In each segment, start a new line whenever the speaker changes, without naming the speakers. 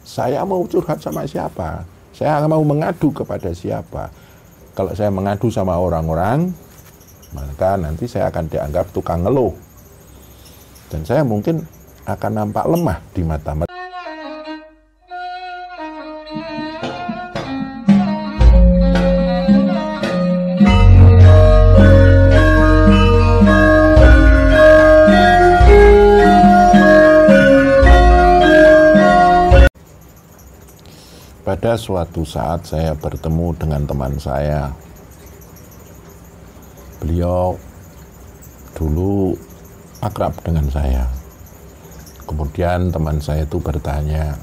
Saya mau curhat sama siapa? Saya mau mengadu kepada siapa? Kalau saya mengadu sama orang-orang, maka nanti saya akan dianggap tukang ngeluh. Dan saya mungkin akan nampak lemah di mata mereka. Pada suatu saat saya bertemu dengan teman saya. Beliau dulu akrab dengan saya. Kemudian teman saya itu bertanya,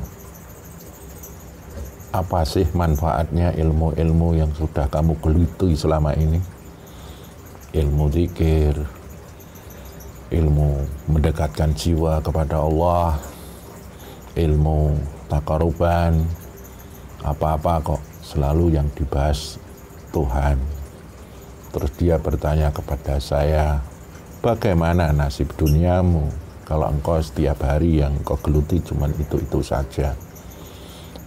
apa sih manfaatnya ilmu-ilmu yang sudah kamu geluti selama ini? Ilmu zikir, ilmu mendekatkan jiwa kepada Allah, ilmu taqarruban, apa-apa kok selalu yang dibahas Tuhan. Terus dia bertanya kepada saya, bagaimana nasib duniamu kalau engkau setiap hari yang engkau geluti cuma itu-itu saja.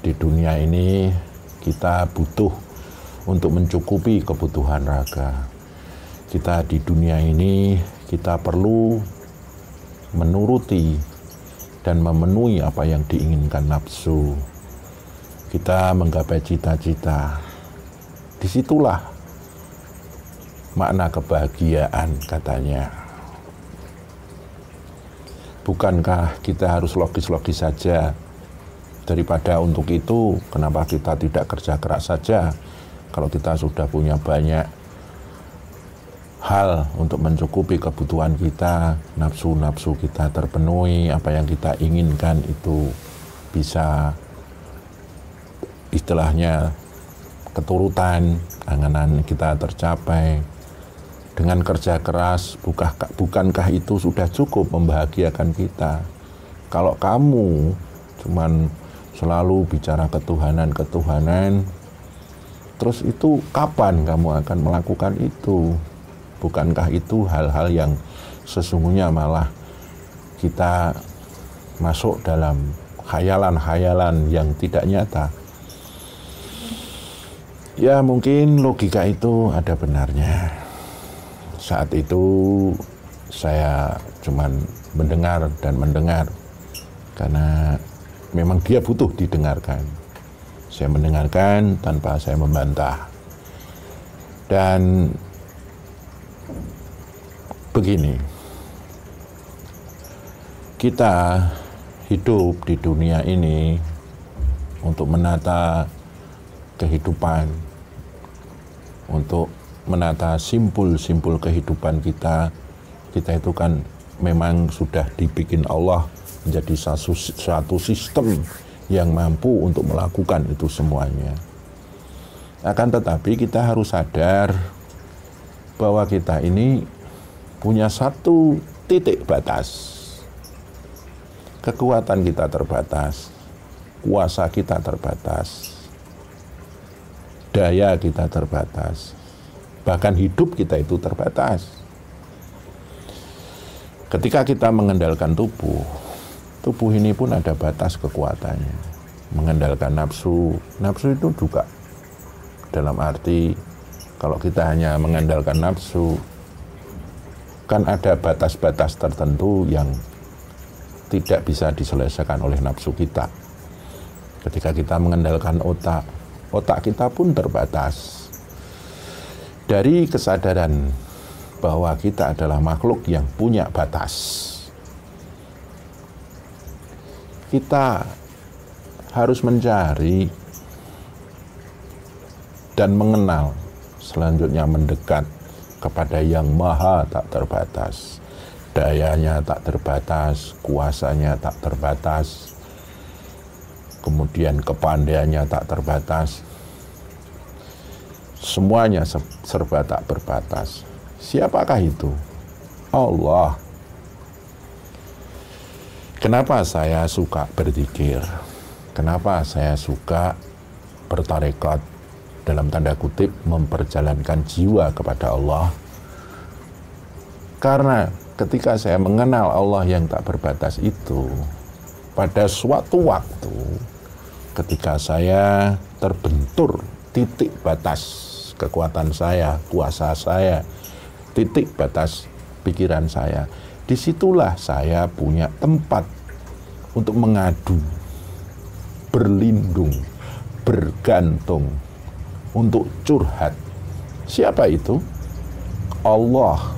Di dunia ini kita butuh untuk mencukupi kebutuhan raga. Kita di dunia ini kita perlu menuruti dan memenuhi apa yang diinginkan nafsu. Kita menggapai cita-cita. Disitulah makna kebahagiaan katanya. Bukankah kita harus logis-logis saja? Daripada untuk itu, kenapa kita tidak kerja keras saja? Kalau kita sudah punya banyak hal untuk mencukupi kebutuhan kita, nafsu-nafsu kita terpenuhi, apa yang kita inginkan itu bisa istilahnya keturutan, angan-angan kita tercapai. Dengan kerja keras, bukankah itu sudah cukup membahagiakan kita? Kalau kamu cuman selalu bicara ketuhanan, terus itu kapan kamu akan melakukan itu? Bukankah itu hal-hal yang sesungguhnya malah kita masuk dalam khayalan-khayalan yang tidak nyata? Ya mungkin logika itu ada benarnya. Saat itu saya cuman mendengar dan mendengar karena memang dia butuh didengarkan. Saya mendengarkan tanpa saya membantah. Dan begini, kita hidup di dunia ini untuk menata kehidupan, untuk menata simpul-simpul kehidupan kita. Kita itu kan memang sudah dibikin Allah menjadi suatu sistem yang mampu untuk melakukan itu semuanya. Akan tetapi kita harus sadar bahwa kita ini punya satu titik batas. Kekuatan kita terbatas, kuasa kita terbatas, daya kita terbatas, bahkan hidup kita itu terbatas. Ketika kita mengendalikan tubuh ini pun ada batas kekuatannya. Mengendalikan nafsu itu juga dalam arti kalau kita hanya mengandalkan nafsu, kan ada batas-batas tertentu yang tidak bisa diselesaikan oleh nafsu kita. Ketika kita mengandalkan otak kita pun terbatas. Dari kesadaran bahwa kita adalah makhluk yang punya batas, kita harus mencari dan mengenal, selanjutnya mendekat kepada yang maha tak terbatas. Dayanya tak terbatas, kuasanya tak terbatas, kemudian kepandaiannya tak terbatas. Semuanya serba tak berbatas. Siapakah itu? Allah. Kenapa saya suka berzikir? Kenapa saya suka bertarekat, dalam tanda kutip memperjalankan jiwa kepada Allah? Karena ketika saya mengenal Allah yang tak berbatas itu, pada suatu waktu ketika saya terbentur titik batas kekuatan saya, kuasa saya, titik batas pikiran saya, disitulah saya punya tempat untuk mengadu, berlindung, bergantung, untuk curhat. Siapa itu? Allah.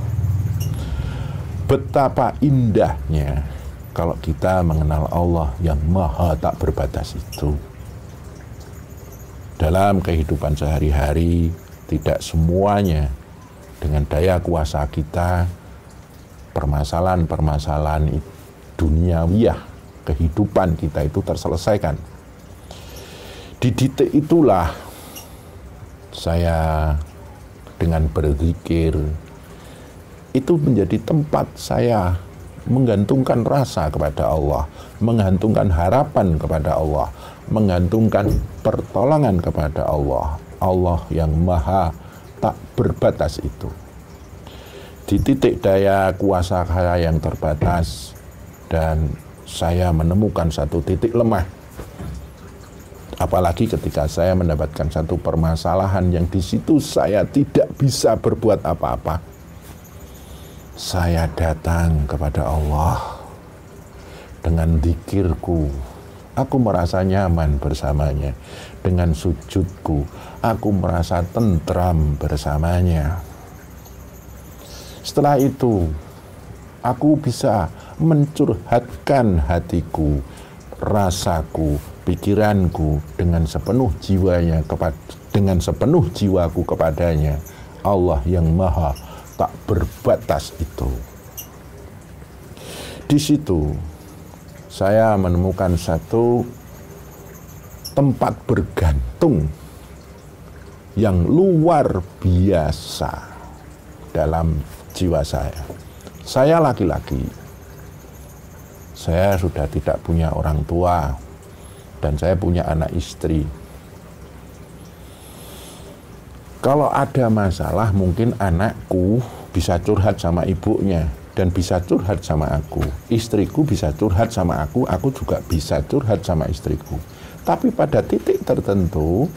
Betapa indahnya kalau kita mengenal Allah yang maha tak berbatas itu. Dalam kehidupan sehari-hari, tidak semuanya dengan daya kuasa kita, permasalahan-permasalahan duniawiyah kehidupan kita itu terselesaikan. Di titik itulah saya dengan berzikir itu menjadi tempat saya menggantungkan rasa kepada Allah, menggantungkan harapan kepada Allah, menggantungkan pertolongan kepada Allah, Allah yang maha tak berbatas itu. Di titik daya kuasa saya yang terbatas dan saya menemukan satu titik lemah, apalagi ketika saya mendapatkan satu permasalahan yang di situ saya tidak bisa berbuat apa-apa, saya datang kepada Allah dengan zikirku. Aku merasa nyaman bersamanya. Dengan sujudku, aku merasa tentram bersamanya. Setelah itu, aku bisa mencurhatkan hatiku, rasaku, pikiranku dengan sepenuh jiwanya dengan sepenuh jiwaku kepadanya, Allah yang maha tak berbatas itu. Di situ saya menemukan satu tempat bergantung yang luar biasa dalam jiwa saya. Saya laki-laki, saya sudah tidak punya orang tua, dan saya punya anak istri. Kalau ada masalah, mungkin anakku bisa curhat sama ibunya dan bisa curhat sama aku. Istriku bisa curhat sama aku juga bisa curhat sama istriku. Tapi pada titik tertentu,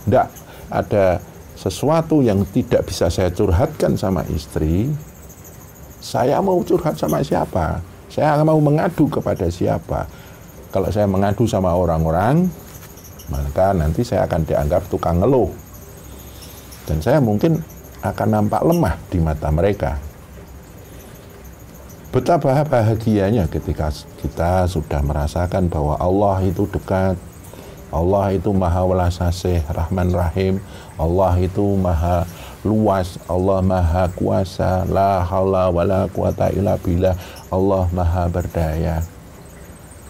tidak ada sesuatu yang tidak bisa saya curhatkan sama istri. Saya mau curhat sama siapa? Saya mau mengadu kepada siapa? Kalau saya mengadu sama orang-orang, maka nanti saya akan dianggap tukang ngeluh. Dan saya mungkin akan nampak lemah di mata mereka. Betapa bahagianya ketika kita sudah merasakan bahwa Allah itu dekat, Allah itu maha welas asih, Rahman Rahim, Allah itu maha luas, Allah maha kuasa, la haula wala quwata illa billah, Allah maha berdaya.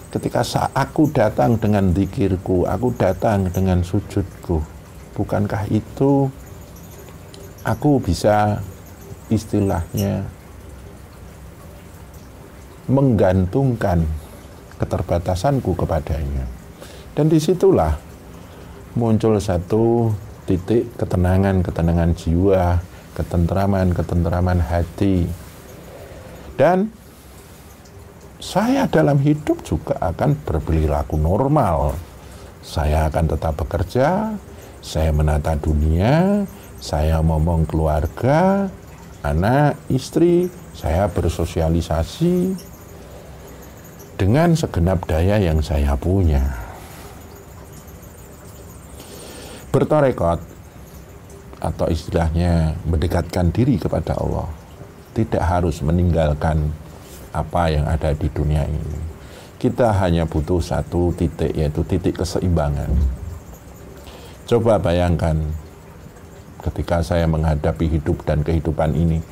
Ketika aku datang dengan zikirku, aku datang dengan sujudku, bukankah itu aku bisa istilahnya menggantungkan keterbatasanku kepadanya. Dan disitulah muncul satu titik ketenangan jiwa, ketentraman hati. Dan saya dalam hidup juga akan berperilaku normal. Saya akan tetap bekerja, saya menata dunia, saya ngomong keluarga, anak, istri, saya bersosialisasi dengan segenap daya yang saya punya. Bertarekat atau istilahnya mendekatkan diri kepada Allah tidak harus meninggalkan apa yang ada di dunia ini. Kita hanya butuh satu titik, yaitu titik keseimbangan. Coba bayangkan ketika saya menghadapi hidup dan kehidupan ini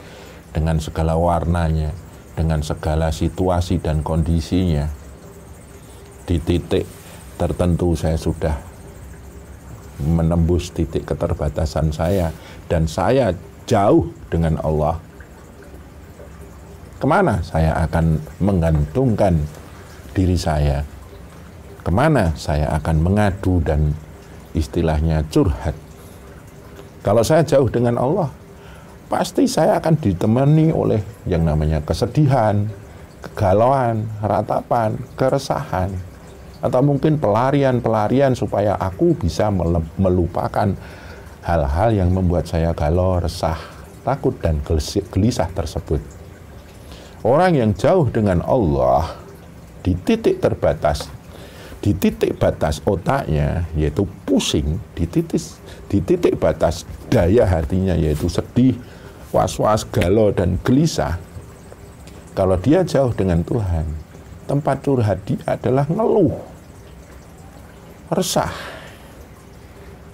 dengan segala warnanya, dengan segala situasi dan kondisinya, di titik tertentu saya sudah menembus titik keterbatasan saya dan saya jauh dengan Allah. Kemana saya akan menggantungkan diri saya? Kemana saya akan mengadu dan istilahnya curhat? Kalau saya jauh dengan Allah, pasti saya akan ditemani oleh yang namanya kesedihan, kegalauan, ratapan, keresahan. Atau mungkin pelarian supaya aku bisa melupakan hal-hal yang membuat saya galau, resah, takut, dan gelisah tersebut. Orang yang jauh dengan Allah di titik terbatas, di titik batas otaknya yaitu pusing, di titik batas daya hatinya yaitu sedih, was-was, galau, dan gelisah. Kalau dia jauh dengan Tuhan, tempat curhat dia adalah ngeluh, resah,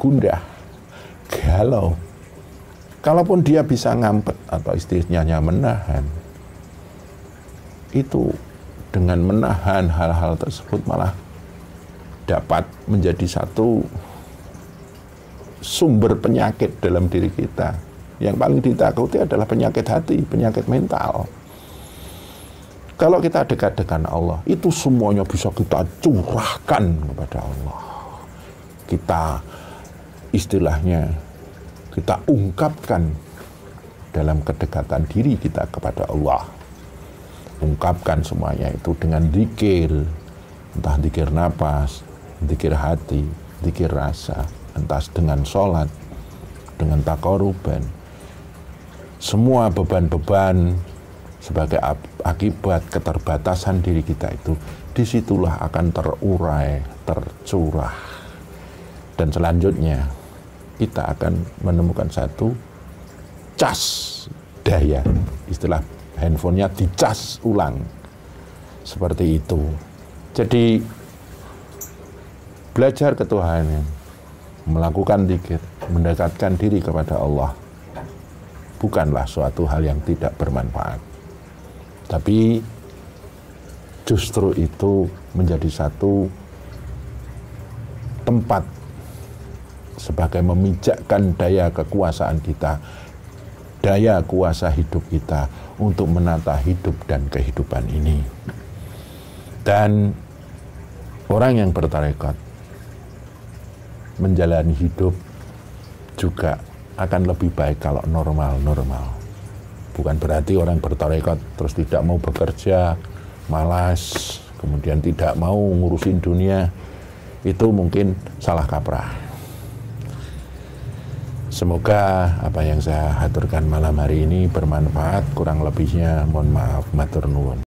gundah, galau. Kalaupun dia bisa ngampet atau istilahnya menahan, itu dengan menahan hal-hal tersebut malah dapat menjadi satu sumber penyakit dalam diri kita. Yang paling ditakuti adalah penyakit hati, penyakit mental. Kalau kita dekat dengan Allah, itu semuanya bisa kita curahkan kepada Allah. Kita istilahnya, kita ungkapkan dalam kedekatan diri kita kepada Allah. Ungkapkan semuanya itu dengan zikir, entah zikir nafas, zikir hati, zikir rasa, entah dengan sholat, dengan taqarruban. Semua beban-beban sebagai akibat keterbatasan diri kita itu, disitulah akan terurai, tercurah. Dan selanjutnya kita akan menemukan satu cas daya, istilah handphonenya dicas ulang, seperti itu. Jadi belajar ketuhanan, melakukan zikir, mendekatkan diri kepada Allah bukanlah suatu hal yang tidak bermanfaat, tapi justru itu menjadi satu tempat sebagai memijakkan daya kekuasaan kita, daya kuasa hidup kita untuk menata hidup dan kehidupan ini. Dan orang yang bertarekat menjalani hidup juga akan lebih baik kalau normal-normal. Bukan berarti orang bertarekat terus tidak mau bekerja, malas, kemudian tidak mau ngurusin dunia. Itu mungkin salah kaprah. Semoga apa yang saya haturkan malam hari ini bermanfaat. Kurang lebihnya mohon maaf, matur nuwun.